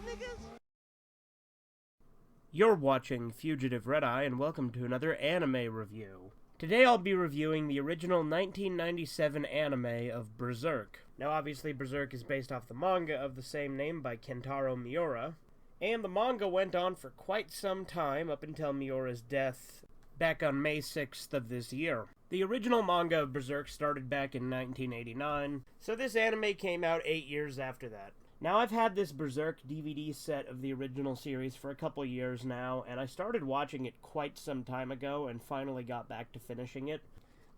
niggas? You're watching Fugitive Red Eye, and welcome to another anime review. Today I'll be reviewing the original 1997 anime of Berserk. Now obviously Berserk is based off the manga of the same name by Kentaro Miura, and the manga went on for quite some time up until Miura's death back on May 6th of this year. The original manga of Berserk started back in 1989, so this anime came out 8 years after that. Now, I've had this Berserk DVD set of the original series for a couple years now, and I started watching it quite some time ago and finally got back to finishing it.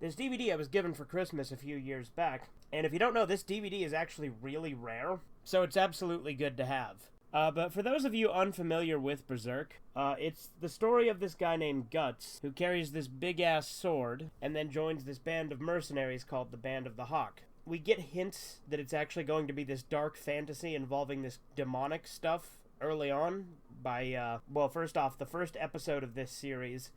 This DVD I was given for Christmas a few years back, and if you don't know, this DVD is actually really rare, so it's absolutely good to have. But for those of you unfamiliar with Berserk, it's the story of this guy named Guts, who carries this big-ass sword, and then joins this band of mercenaries called the Band of the Hawk. We get hints that it's actually going to be this dark fantasy involving this demonic stuff early on by, well, first off, the first episode of this series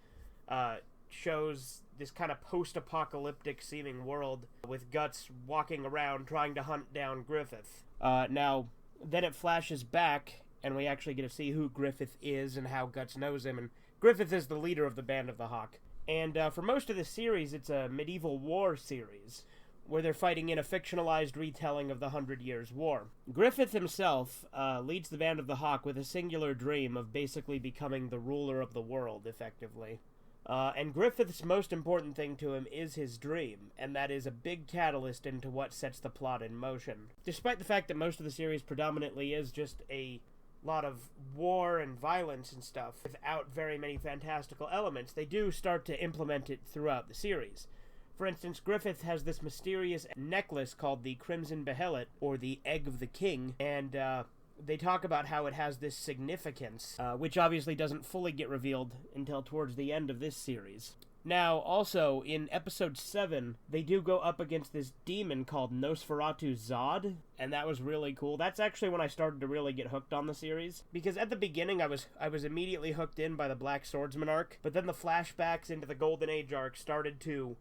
shows this kind of post-apocalyptic seeming world with Guts walking around trying to hunt down Griffith. Now, then it flashes back, and we actually get to see who Griffith is and how Guts knows him, and Griffith is the leader of the Band of the Hawk. And for most of this series, it's a medieval war series, where they're fighting in a fictionalized retelling of the 100 Years' War. Griffith himself leads the Band of the Hawk with a singular dream of basically becoming the ruler of the world, effectively. And Griffith's most important thing to him is his dream, and that is a big catalyst into what sets the plot in motion. Despite the fact that most of the series predominantly is just a lot of war and violence and stuff, without very many fantastical elements, they do start to implement it throughout the series. For instance, Griffith has this mysterious necklace called the Crimson Behelit, or the Egg of the King, and they talk about how it has this significance, which obviously doesn't fully get revealed until towards the end of this series. Now, also, in episode 7, they do go up against this demon called Nosferatu Zod, and that was really cool. That's actually when I started to really get hooked on the series, because at the beginning I was immediately hooked in by the Black Swordsman arc, but then the flashbacks into the Golden Age arc started to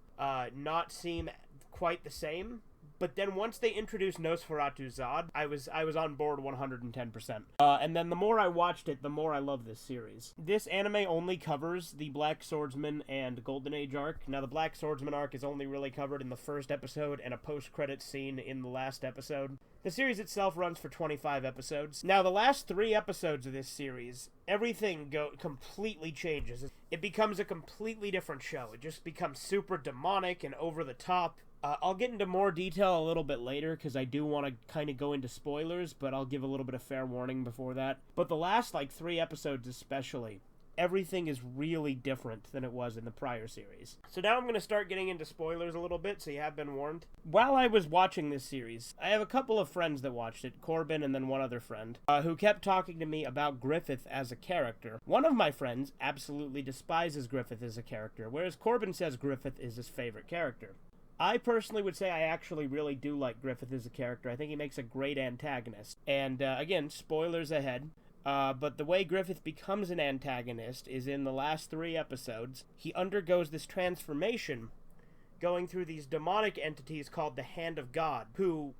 not seem quite the same. But then once they introduced Nosferatu Zod, I was on board 110%. And then the more I watched it, the more I love this series. This anime only covers the Black Swordsman and Golden Age arc. Now, the Black Swordsman arc is only really covered in the first episode and a post-credits scene in the last episode. The series itself runs for 25 episodes. Now, the last 3 episodes of this series, everything completely changes. It becomes a completely different show. It just becomes super demonic and over the top. I'll get into more detail a little bit later, because I do want to kind of go into spoilers, but I'll give a little bit of fair warning before that. But the last, 3 episodes especially, everything is really different than it was in the prior series. So now I'm going to start getting into spoilers a little bit, so you have been warned. While I was watching this series, I have a couple of friends that watched it, Corbin and then one other friend, who kept talking to me about Griffith as a character. One of my friends absolutely despises Griffith as a character, whereas Corbin says Griffith is his favorite character. I personally would say I actually really do like Griffith as a character. I think he makes a great antagonist. And, again, spoilers ahead. But the way Griffith becomes an antagonist is in the last 3 episodes. He undergoes this transformation, going through these demonic entities called the Hand of God, who,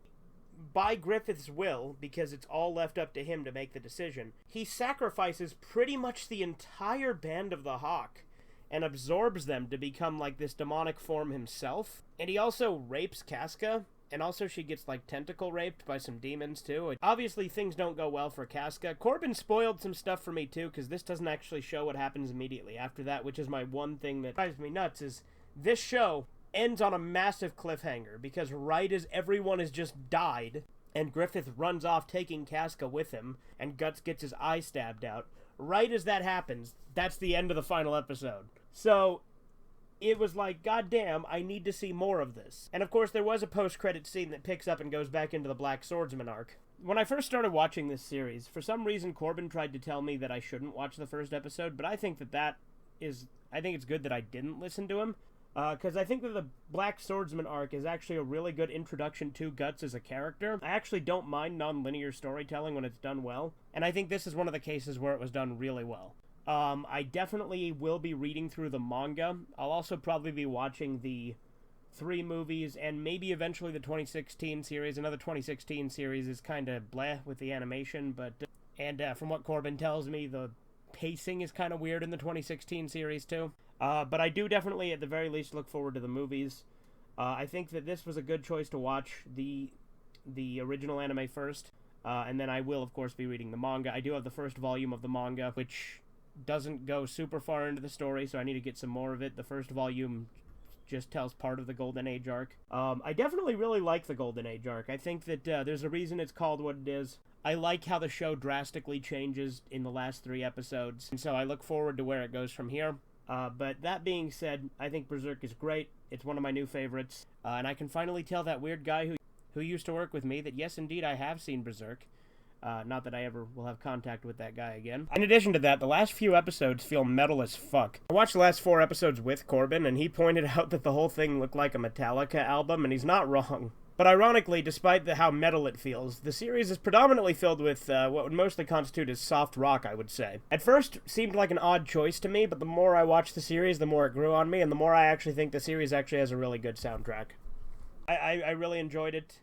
by Griffith's will, because it's all left up to him to make the decision, he sacrifices pretty much the entire Band of the Hawk and absorbs them to become this demonic form himself. And he also rapes Casca, and also she gets tentacle raped by some demons too. Obviously things don't go well for Casca. Corbin spoiled some stuff for me too, because this doesn't actually show what happens immediately after that, which is my one thing that drives me nuts, is this show ends on a massive cliffhanger, because right as everyone has just died, and Griffith runs off taking Casca with him, and Guts gets his eye stabbed out, right as that happens, that's the end of the final episode. So it was goddamn, I need to see more of this. And of course, there was a post-credit scene that picks up and goes back into the Black Swordsman arc. When I first started watching this series, for some reason Corbin tried to tell me that I shouldn't watch the first episode, but I think I think it's good that I didn't listen to him. Because I think that the Black Swordsman arc is actually a really good introduction to Guts as a character. I actually don't mind non-linear storytelling when it's done well, and I think this is one of the cases where it was done really well. I definitely will be reading through the manga. I'll also probably be watching the 3 movies, and maybe eventually the 2016 series. Another 2016 series is kind of bleh with the animation, but And from what Corbin tells me, the pacing is kind of weird in the 2016 series, too. But I do definitely, at the very least, look forward to the movies. I think that this was a good choice to watch the original anime first. And then I will, of course, be reading the manga. I do have the first volume of the manga, which doesn't go super far into the story, so I need to get some more of it. The first volume just tells part of the Golden Age arc. I definitely really like the Golden Age arc. I think that there's a reason it's called what it is. I like how the show drastically changes in the last 3 episodes, and so I look forward to where it goes from here. But that being said, I think Berserk is great. It's one of my new favorites, and I can finally tell that weird guy who used to work with me that yes, indeed, I have seen Berserk. Not that I ever will have contact with that guy again. In addition to that, the last few episodes feel metal as fuck. I watched the last 4 episodes with Corbin, and he pointed out that the whole thing looked like a Metallica album, and he's not wrong. But ironically, despite how metal it feels, the series is predominantly filled with what would mostly constitute as soft rock, I would say. At first, it seemed like an odd choice to me, but the more I watched the series, the more it grew on me, and the more I actually think the series actually has a really good soundtrack. I really enjoyed it.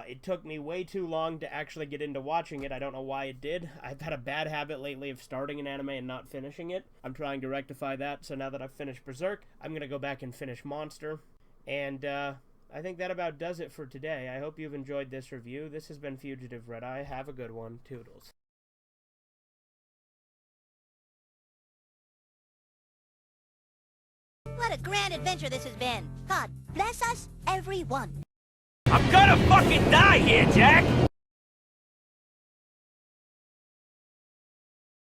It took me way too long to actually get into watching it. I don't know why it did. I've had a bad habit lately of starting an anime and not finishing it. I'm trying to rectify that, so now that I've finished Berserk, I'm going to go back and finish Monster. And I think that about does it for today. I hope you've enjoyed this review. This has been Fugitive Red Eye. Have a good one. Toodles. What a grand adventure this has been. God bless us, everyone. I'm gonna fucking die here, Jack!